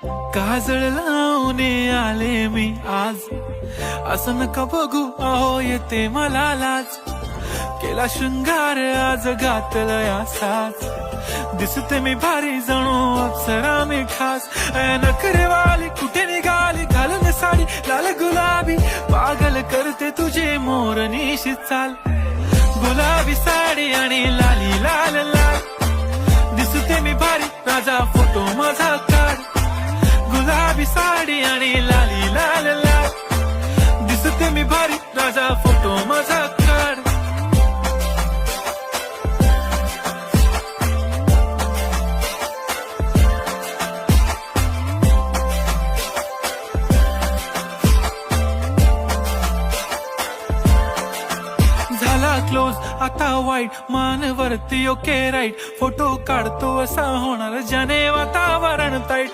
काजळ लावून आले मी आज, असं नका बघू अहो येते मला लाज. केला शृंगार आज घातला साज, दिसते मी भारी जणू अप्सरा मी खास. नखरेवाली कुठे निघाली घालून साडी लाल गुलाबी, पागल करते तुझे मोरनीशी चाल. गुलाबी साडी आणि लाली लाल लाल, दिसते मी भारी राजा फोटो माझा काढ. गुलाबी साडी आणि लाली लाल लाल, दिसते मी भारी राजा फोटो माझा काढ. झाला क्लोज आता वाईट, मान वरती ओके राईट, फोटो काढतो असा होणार ज्याने वातावरण ताईट.